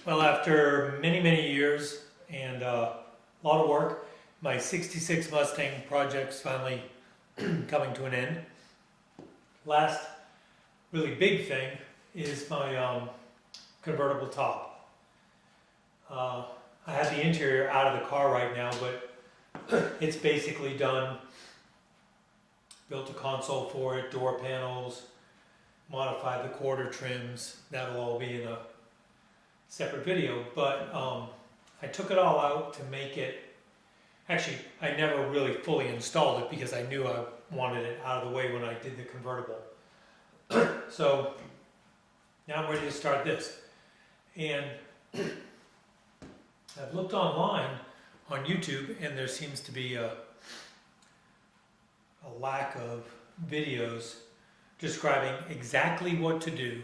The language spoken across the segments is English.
Well, after many, many years and a lot of work, my 66 Mustang project's finally coming to an end. Last really big thing is my convertible top. I have the interior out of the car right now, but it's basically done. Built a console for it, door panels, modified the quarter trims. That'll all be in a separate video, but I took it all out to make it, actually I never really fully installed it because I knew I wanted it out of the way when I did the convertible. So now I'm ready to start this. And I've looked online on YouTube and there seems to be a lack of videos describing exactly what to do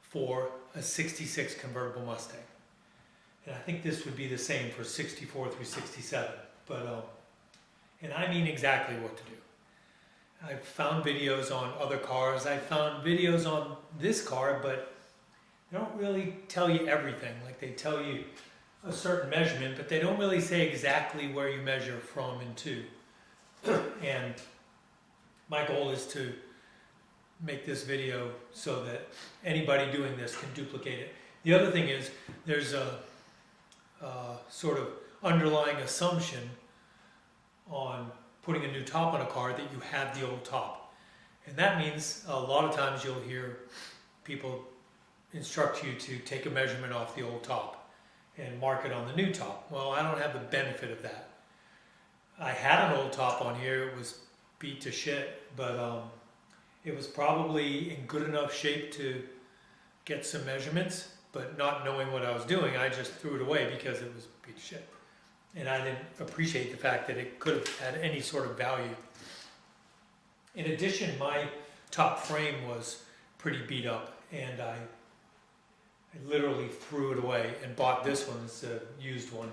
for a 66 convertible Mustang. And I think this would be the same for 64 through 67. But, and I mean exactly what to do. I've found videos on other cars. I found videos on this car, but they don't really tell you everything. Like they tell you a certain measurement, but they don't really say exactly where you measure from and to. And my goal is to make this video so that anybody doing this can duplicate it. The other thing is there's a sort of underlying assumption on putting a new top on a car that you have the old top. And that means a lot of times you'll hear people instruct you to take a measurement off the old top and mark it on the new top. Well, I don't have the benefit of that. I had an old top on here, it was beat to shit, but it was probably in good enough shape to get some measurements, but not knowing what I was doing, I just threw it away because it was beat to shit. And I didn't appreciate the fact that it could have had any sort of value. In addition, my top frame was pretty beat up, and I literally threw it away and bought this one, it's a used one,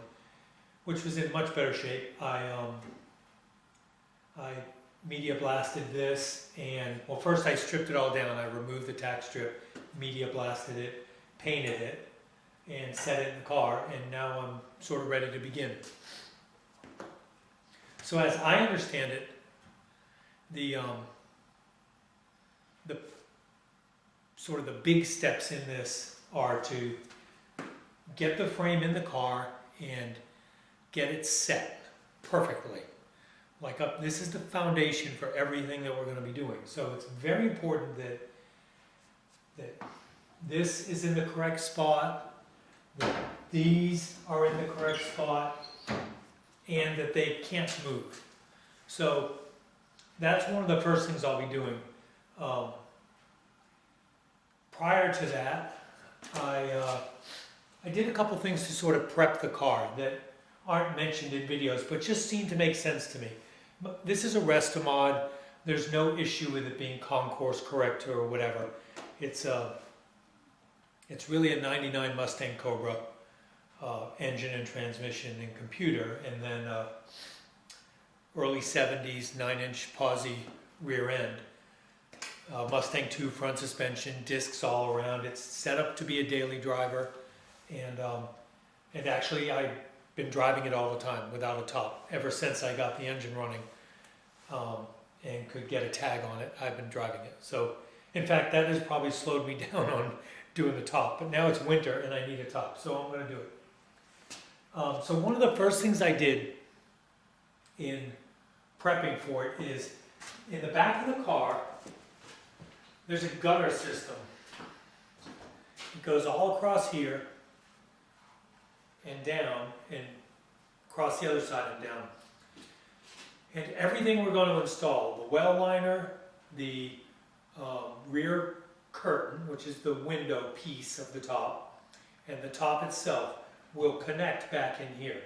which was in much better shape. I media blasted this, and well, first I stripped it all down. I removed the tack strip, media blasted it, painted it, and set it in the car, and now I'm sort of ready to begin. So as I understand it, the sort of the big steps in this are to get the frame in the car and get it set perfectly. Like this is the foundation for everything that we're going to be doing. So it's very important that this is in the correct spot, that these are in the correct spot, and that they can't move. So that's one of the first things I'll be doing. Prior to that, I did a couple things to sort of prep the car that aren't mentioned in videos, but just seem to make sense to me. This is a Restomod. There's no issue with it being concourse correct or whatever. It's really a 99 Mustang Cobra engine and transmission and computer, and then early 70s 9-inch posi rear end. Mustang 2 front suspension, discs all around. It's set up to be a daily driver, and actually I've been driving it all the time without a top. Ever since I got the engine running and could get a tag on it, I've been driving it. So in fact, that has probably slowed me down on doing the top, but now it's winter and I need a top, so I'm going to do it. So one of the first things I did in prepping for it is in the back of the car, there's a gutter system. It goes all across here and down and across the other side and down. And everything we're going to install, the well liner, the rear curtain, which is the window piece of the top, and the top itself will connect back in here.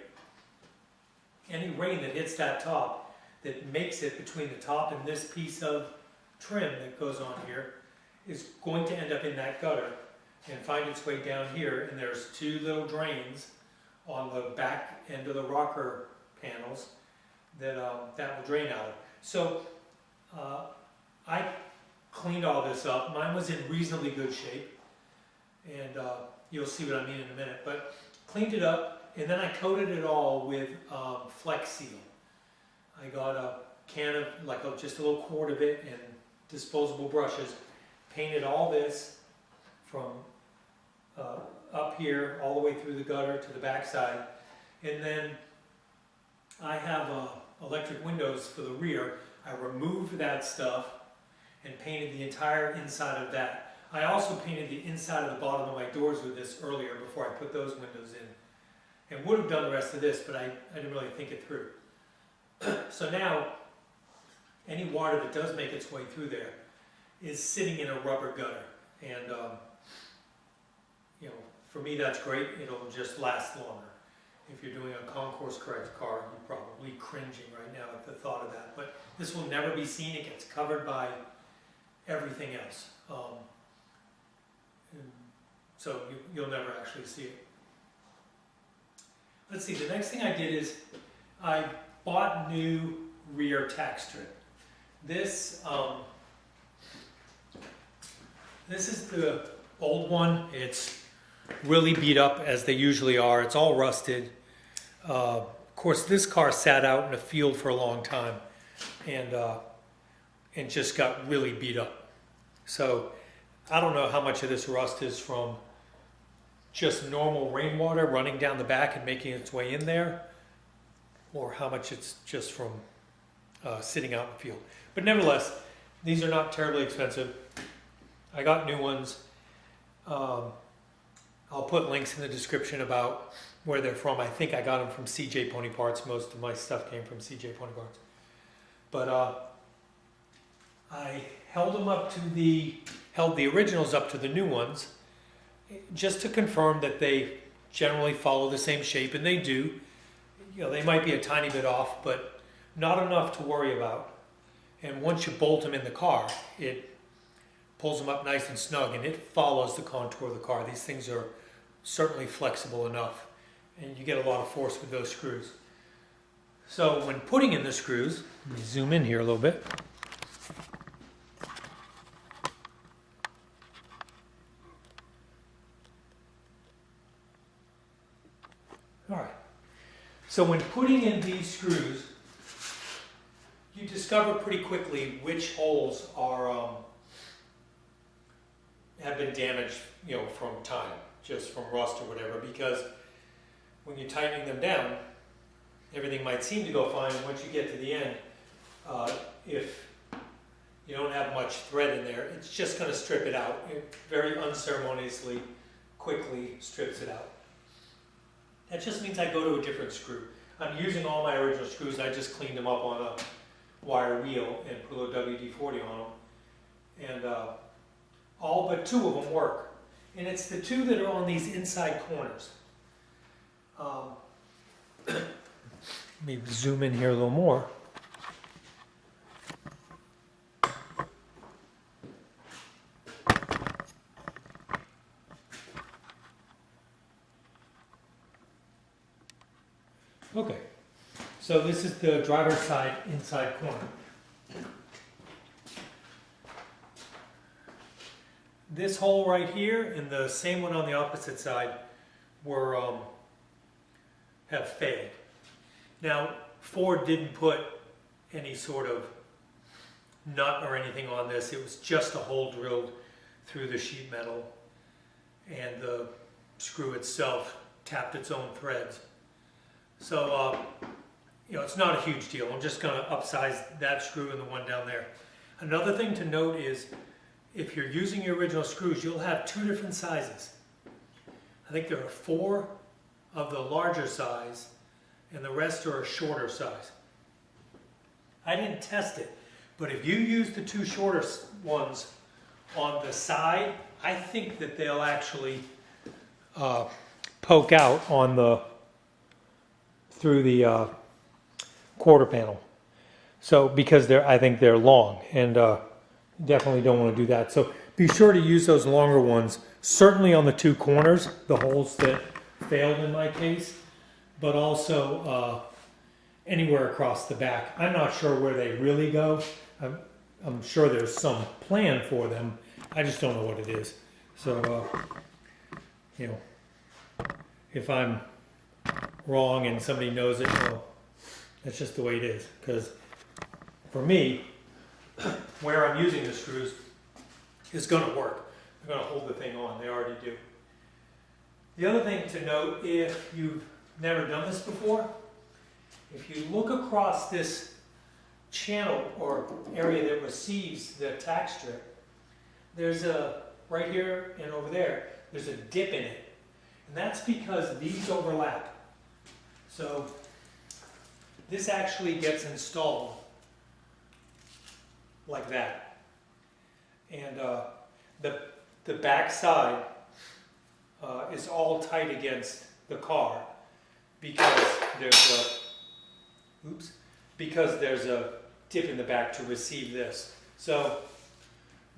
Any rain that hits that top that makes it between the top and this piece of trim that goes on here is going to end up in that gutter and find its way down here, and there's two little drains on the back end of the rocker panels that that will drain out of. So I cleaned all this up. Mine was in reasonably good shape. and you'll see what I mean in a minute. But cleaned it up, and then I coated it all with Flex Seal. I got a can of, just a little quart of it, and disposable brushes. Painted all this from up here all the way through the gutter to the back side. And then I have electric windows for the rear. I removed that stuff and painted the entire inside of that. I also painted the inside of the bottom of my doors with this earlier before I put those windows in. And would have done the rest of this, but I didn't really think it through. So now, any water that does make its way through there is sitting in a rubber gutter. And, for me that's great. It'll just last longer. If you're doing a concourse correct car, you're probably cringing right now at the thought of that. But this will never be seen. It gets covered by everything else. So you'll never actually see it. Let's see, the next thing I did is I bought new rear tack strip. This is the old one. It's really beat up as they usually are. It's all rusted. Of course, this car sat out in a field for a long time and just got really beat up. So I don't know how much of this rust is from just normal rainwater running down the back and making its way in there, or how much it's just from sitting out in the field. But nevertheless, these are not terribly expensive. I got new ones. I'll put links in the description about where they're from. I think I got them from CJ Pony Parts. Most of my stuff came from CJ Pony Parts. But I held the originals up to the new ones, just to confirm that they generally follow the same shape, and they do. They might be a tiny bit off, but not enough to worry about. And once you bolt them in the car, it pulls them up nice and snug, and it follows the contour of the car. These things are certainly flexible enough, and you get a lot of force with those screws. So when putting in the screws, let me zoom in here a little bit. All right. So when putting in these screws, you discover pretty quickly which holes are have been damaged, from time, just from rust or whatever. Because when you're tightening them down, everything might seem to go fine. And once you get to the end, if you don't have much thread in there, it's just going to strip it out. It very unceremoniously, quickly strips it out. That just means I go to a different screw. I'm using all my original screws. I just cleaned them up on a wire wheel and put a little WD-40 on them. And all but two of them work. And it's the two that are on these inside corners. Let me zoom in here a little more. Okay, so this is the driver's side inside corner. This hole right here and the same one on the opposite side have failed. Now, Ford didn't put any sort of nut or anything on this. It was just a hole drilled through the sheet metal, and the screw itself tapped its own threads. So, it's not a huge deal. I'm just going to upsize that screw and the one down there. Another thing to note is, if you're using your original screws, you'll have two different sizes. I think there are 4 of the larger size, and the rest are a shorter size. I didn't test it, but if you use the 2 shorter ones on the side, I think that they'll actually poke out on through the quarter panel. So because I think they're long, and definitely don't want to do that. So be sure to use those longer ones, certainly on the 2 corners, the holes that failed in my case, but also anywhere across the back. I'm not sure where they really go. I'm sure there's some plan for them. I just don't know what it is. So you know, if I'm wrong and somebody knows it, well, that's just the way it is. Because for me, where I'm using the screws is going to work. They're going to hold the thing on. They already do. The other thing to note, if you've never done this before, if you look across this channel or area that receives the tack strip, there's a, right here and over there, there's a dip in it. And that's because these overlap. So this actually gets installed like that. And the back side is all tight against the car because there's a dip in the back to receive this. So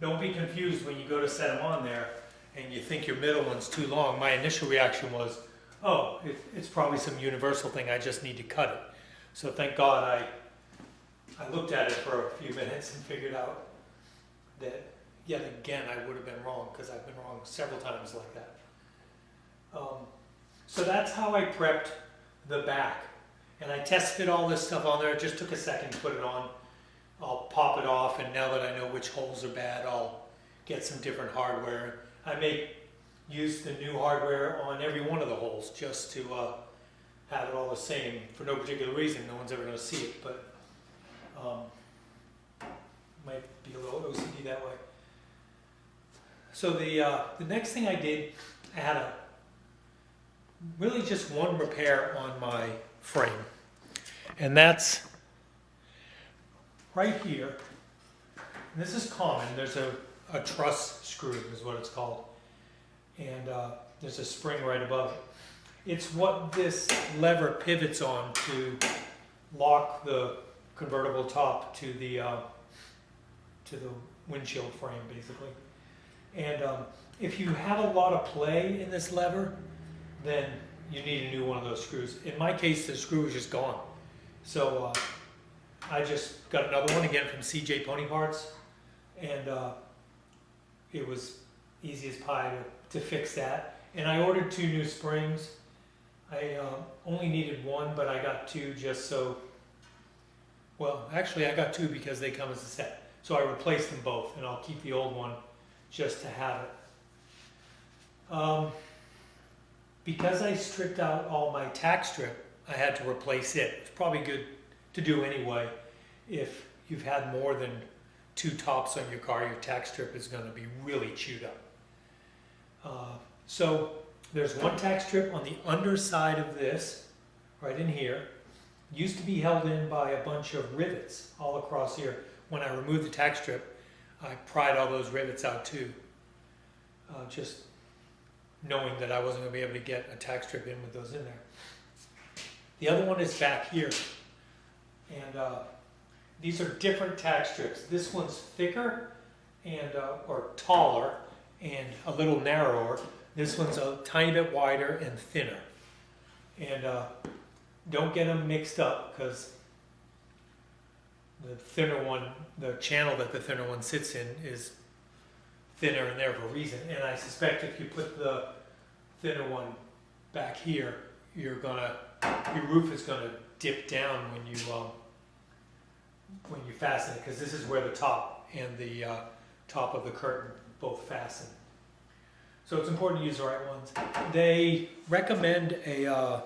don't be confused when you go to set them on there and you think your middle one's too long. My initial reaction was, oh, it's probably some universal thing, I just need to cut it. So thank God I looked at it for a few minutes and figured out that yet again I would have been wrong, because I've been wrong several times like that. So that's how I prepped the back. And I test fit all this stuff on there. It just took a second to put it on. I'll pop it off, and now that I know which holes are bad, I'll get some different hardware. I may use the new hardware on every one of the holes just to have it all the same for no particular reason. No one's ever going to see it, but might be a little OCD that way. So the next thing I did, I had really just one repair on my frame, and that's right here. And this is common. There's a truss screw is what it's called, and there's a spring right above it. It's what this lever pivots on to lock the convertible top to the windshield frame, basically. And if you have a lot of play in this lever, then you need a new one of those screws. In my case, the screw is just gone. So I just got another one again from CJ Pony Parts, and it was easy as pie to fix that. And I ordered 2 new springs. I only needed 1, but I got 2 just so, well, actually I got 2 because they come as a set. So I replaced them both, and I'll keep the old one just to have it. Because I stripped out all my tack strip, I had to replace it. It's probably good to do anyway. If you've had more than 2 tops on your car, your tack strip is going to be really chewed up. So there's 1 tack strip on the underside of this, right in here. Used to be held in by a bunch of rivets all across here. When I removed the tack strip, I pried all those rivets out too. Just knowing that I wasn't going to be able to get a tack strip in with those in there. The other one is back here. And these are different tack strips. This one's thicker and or taller and a little narrower. This one's a tiny bit wider and thinner. And don't get them mixed up, because the thinner one, the channel that the thinner one sits in is thinner in there for a reason. And I suspect if you put the thinner one back here, your roof is gonna dip down when you fasten it, because this is where the top and the top of the curtain both fasten. So it's important to use the right ones. They recommend a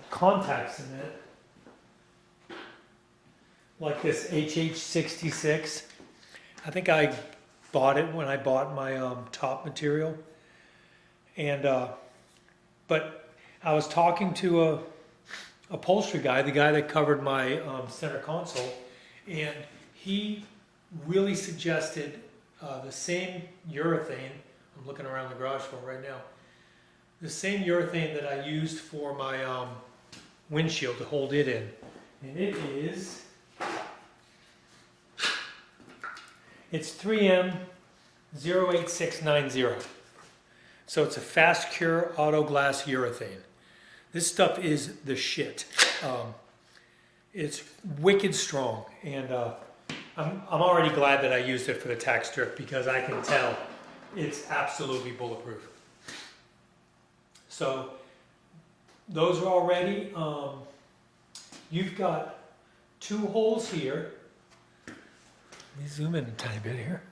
contact cement like this HH66. I think I bought it when I bought my top material, and but I was talking to a upholstery guy, the guy that covered my center console, and he really suggested the same urethane. I'm looking around the garage for it right now. The same urethane that I used for my windshield to hold it in, and it's 3M 08690. So it's a fast cure auto glass urethane. This stuff is the shit. It's wicked strong, and I'm already glad that I used it for the tack strip, because I can tell it's absolutely bulletproof. So those are all ready. You've got 2 holes here. Let me zoom in a tiny bit here.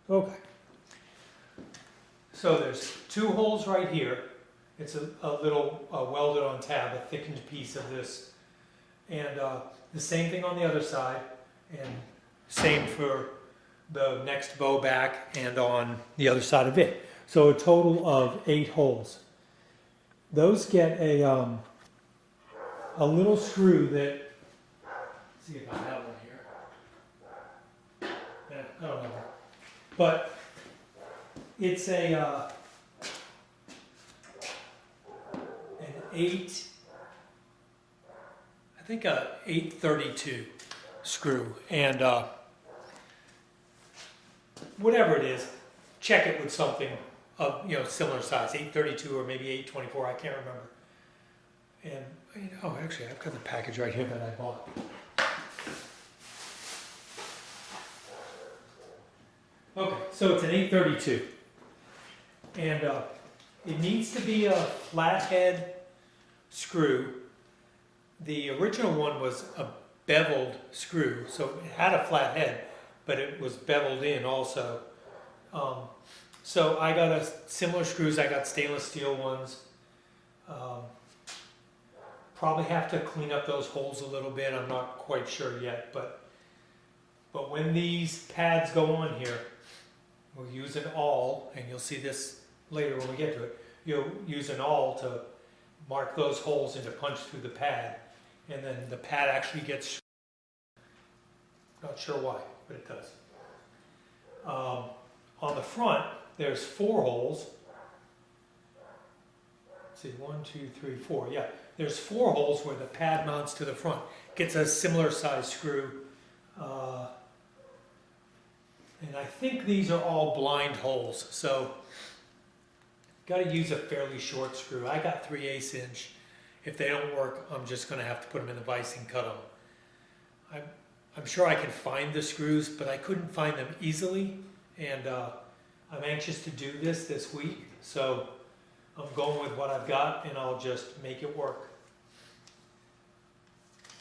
Okay. So there's 2 holes right here. It's a little welded on tab, a thickened piece of this. And the same thing on the other side, and same for the next bow back and on the other side of it. So a total of 8 holes. Those get a little screw that, let's see if I have one here. Yeah, I don't know. But it's an 8, I think a 832 screw, and whatever it is, check it with something of similar size, 832 or maybe 824, I can't remember. And oh, actually, I've got the package right here that I bought. Okay, so it's an 832, and it needs to be a flathead screw. The original one was a beveled screw, so it had a flat head, but it was beveled in also. So I got similar screws. I got stainless steel ones. Probably have to clean up those holes a little bit. I'm not quite sure yet, but when these pads go on here, we'll use an awl, and you'll see this later when we get to it. You'll use an awl to mark those holes and to punch through the pad, and then the pad actually gets, not sure why, but it does. On the front, there's 4 holes. Let's see, 1, 2, 3, 4. Yeah, there's 4 holes where the pad mounts to the front. Gets a similar size screw. And I think these are all blind holes, so got to use a fairly short screw. I got 3/8 inch. If they don't work, I'm just going to have to put them in the vise and cut them. I'm sure I can find the screws, but I couldn't find them easily, and I'm anxious to do this week, so I'm going with what I've got, and I'll just make it work.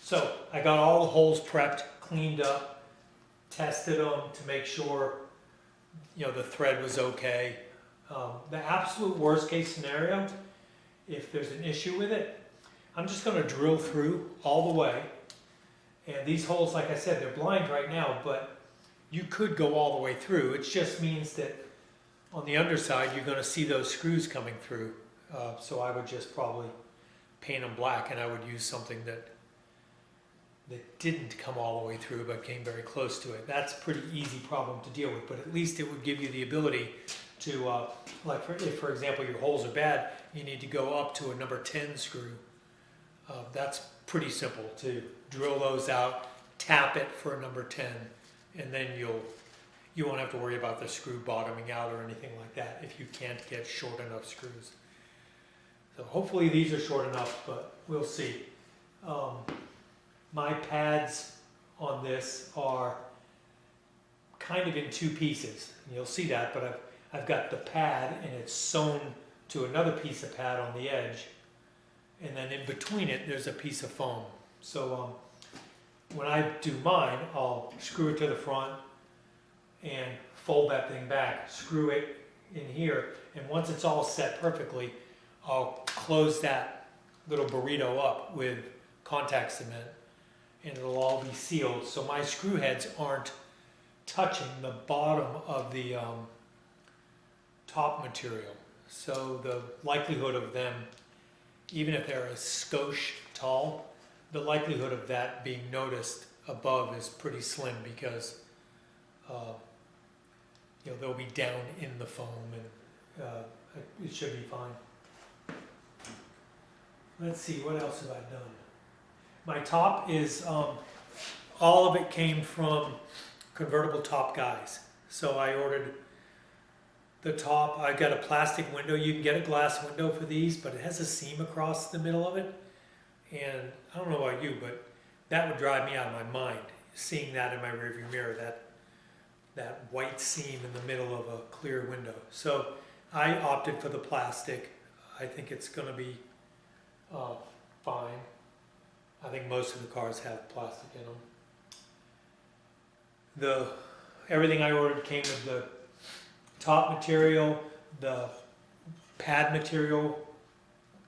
So I got all the holes prepped, cleaned up, tested them to make sure the thread was okay. The absolute worst case scenario, if there's an issue with it, I'm just going to drill through all the way. And these holes, like I said, they're blind right now, but you could go all the way through. It just means that on the underside, you're going to see those screws coming through. So I would just probably paint them black, and I would use something that didn't come all the way through, but came very close to it. That's a pretty easy problem to deal with, but at least it would give you the ability to, if for example your holes are bad, you need to go up to a number 10 screw. That's pretty simple to drill those out, tap it for a number 10, and then you won't have to worry about the screw bottoming out or anything like that if you can't get short enough screws. So hopefully these are short enough, but we'll see. My pads on this are kind of in 2 pieces. You'll see that, but I've got the pad, and it's sewn to another piece of pad on the edge, and then in between it there's a piece of foam. So when I do mine, I'll screw it to the front and fold that thing back, screw it in here, and once it's all set perfectly, I'll close that little burrito up with contact cement, and it'll all be sealed, so my screw heads aren't touching the bottom of the top material. So the likelihood of them, even if they're a skosh tall, the likelihood of that being noticed above is pretty slim, because they'll be down in the foam, and it should be fine. Let's see, what else have I done? My top is, all of it came from Convertible Top guys. So I ordered the top. I got a plastic window. You can get a glass window for these, but it has a seam across the middle of it. And I don't know about you, but that would drive me out of my mind, seeing that in my rearview mirror. That that white seam in the middle of a clear window. So I opted for the plastic. I think it's going to be fine. I think most of the cars have plastic in them. Everything I ordered came with the top material, the pad material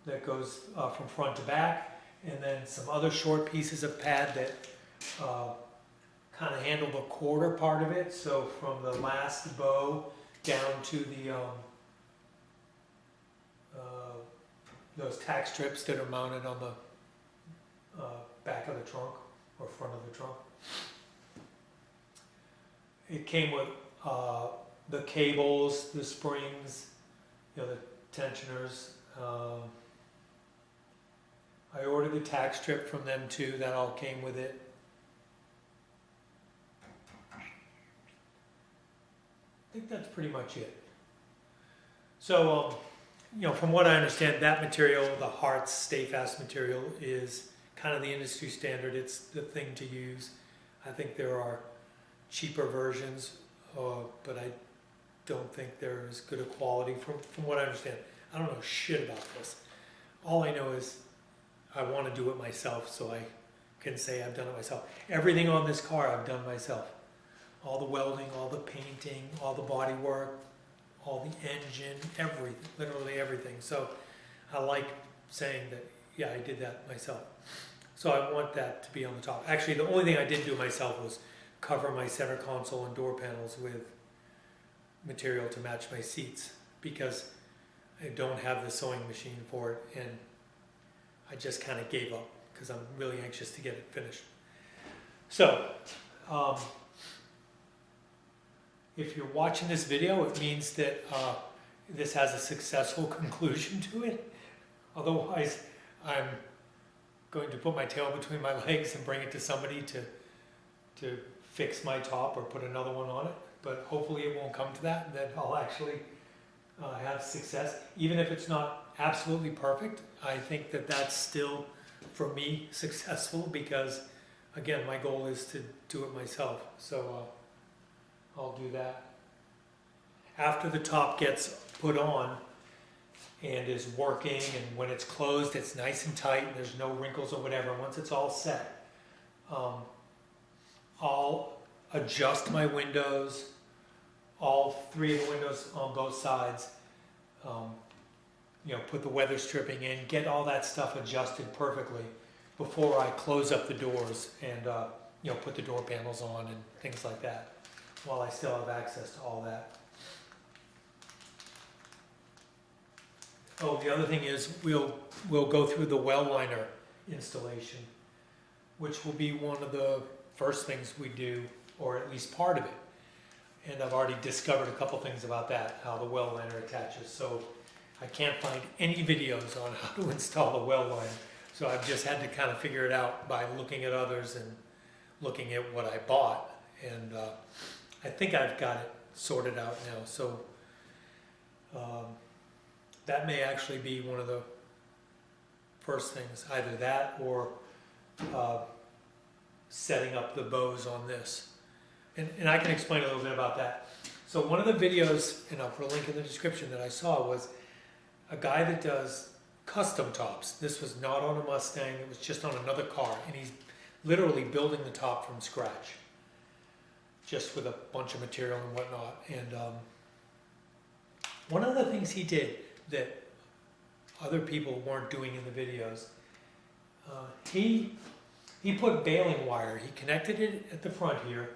that goes from front to back, and then some other short pieces of pad that kind of handle the quarter part of it. So from the last bow down to the those tack strips that are mounted on the back of the trunk or front of the trunk. It came with the cables, the springs, the tensioners. I ordered the tack strip from them too. That all came with it. I think that's pretty much it. So, from what I understand, that material, the Hart's Stay Fast material, is kind of the industry standard. It's the thing to use. I think there are cheaper versions, but I don't think they're as good a quality from what I understand. I don't know shit about this. All I know is I want to do it myself, so I can say I've done it myself. Everything on this car I've done myself. All the welding, all the painting, all the body work, all the engine, everything, literally everything. So I like saying that, yeah, I did that myself. So I want that to be on the top. Actually, the only thing I didn't do myself was cover my center console and door panels with material to match my seats, because I don't have the sewing machine for it, and I just kind of gave up because I'm really anxious to get it finished. So, if you're watching this video, it means that this has a successful conclusion to it. Otherwise, I'm going to put my tail between my legs and bring it to somebody to fix my top or put another one on it. But hopefully it won't come to that, that I'll actually have success. Even if it's not absolutely perfect, I think that that's still, for me, successful, because, again, my goal is to do it myself. So I'll do that. After the top gets put on and is working, and when it's closed, it's nice and tight, and there's no wrinkles or whatever. Once it's all set, I'll adjust my windows, all three of the windows on both sides, put the weather stripping in, get all that stuff adjusted perfectly before I close up the doors and put the door panels on and things like that, while I still have access to all that. Oh, the other thing is we'll go through the well liner installation, which will be one of the first things we do, or at least part of it. And I've already discovered a couple things about that, how the well liner attaches. So I can't find any videos on how to install the well liner. So I've just had to kind of figure it out by looking at others and looking at what I bought. And I think I've got it sorted out now. So that may actually be one of the first things, either that or setting up the bows on this. And I can explain a little bit about that. So one of the videos, and I'll put a link in the description, that I saw was a guy that does custom tops. This was not on a Mustang, it was just on another car, and he's literally building the top from scratch, just with a bunch of material and whatnot. And one of the things he did that other people weren't doing in the videos, he put baling wire. He connected it at the front here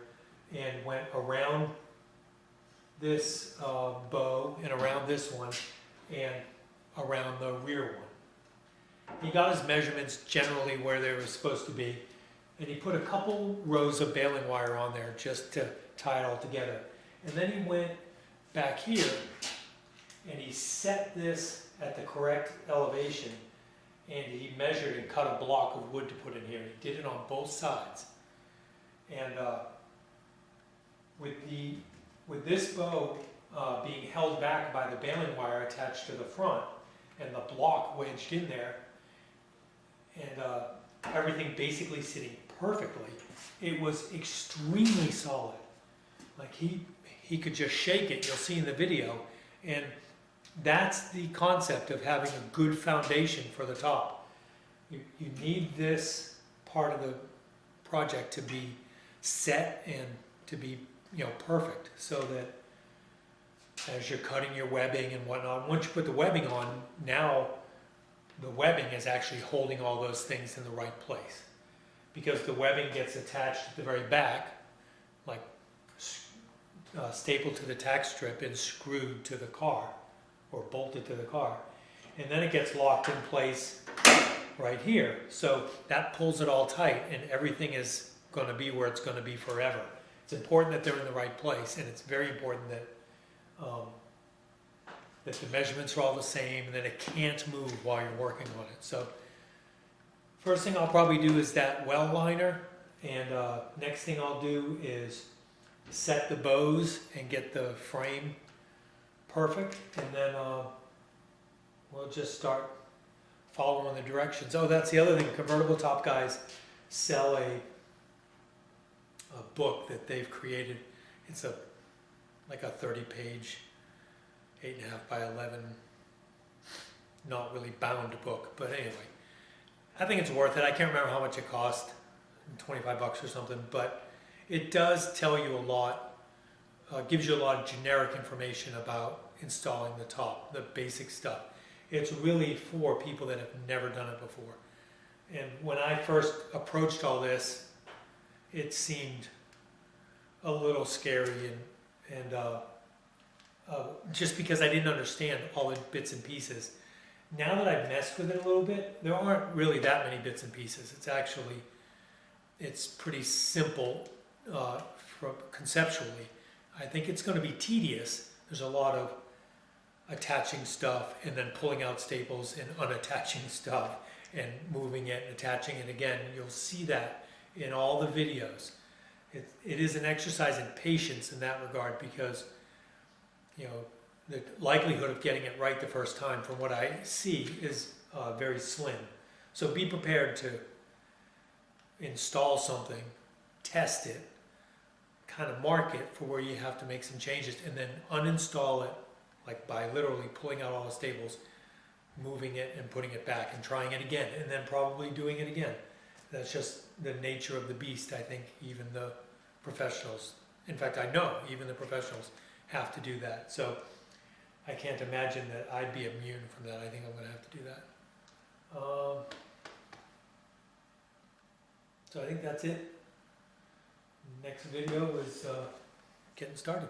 and went around this bow and around this one and around the rear one. He got his measurements generally where they were supposed to be, and he put a couple rows of baling wire on there just to tie it all together. And then he went back here and he set this at the correct elevation, and he measured and cut a block of wood to put in here. He did it on both sides. And with this bow being held back by the baling wire attached to the front and the block wedged in there, and everything basically sitting perfectly, it was extremely solid. Like he could just shake it, you'll see in the video, and that's the concept of having a good foundation for the top. You need this part of the project to be set and to be, you know, perfect, so that as you're cutting your webbing and whatnot, once you put the webbing on, now the webbing is actually holding all those things in the right place, because the webbing gets attached at the very back, like stapled to the tack strip and screwed to the car or bolted to the car, and then it gets locked in place right here. So that pulls it all tight, and everything is going to be where it's going to be forever. It's important that they're in the right place, and it's very important that that the measurements are all the same, and that it can't move while you're working on it. So first thing I'll probably do is that well liner, and next thing I'll do is set the bows and get the frame perfect, and then we'll just start following the directions. Oh, that's the other thing. Convertible Top guys sell a book that they've created. It's like a 30-page, 8.5 by 11, not really bound book. But anyway, I think it's worth it. I can't remember how much it cost, $25 or something, but it does tell you a lot, gives you a lot of generic information about installing the top, the basic stuff. It's really for people that have never done it before. And when I first approached all this, it seemed a little scary, and just because I didn't understand all the bits and pieces. Now that I've messed with it a little bit, there aren't really that many bits and pieces. It's pretty simple conceptually. I think it's going to be tedious. There's a lot of attaching stuff and then pulling out staples and unattaching stuff and moving it and attaching it again. You'll see that in all the videos. It is an exercise in patience in that regard, because you know the likelihood of getting it right the first time, from what I see, is very slim. So be prepared to install something, test it, kind of mark it for where you have to make some changes, and then uninstall it, like by literally pulling out all the staples, moving it and putting it back and trying it again, and then probably doing it again. That's just the nature of the beast. I think even the professionals, in fact I know even the professionals, have to do that. So I can't imagine that I'd be immune from that. I think I'm going to have to do that. So I think that's it. Next video is getting started.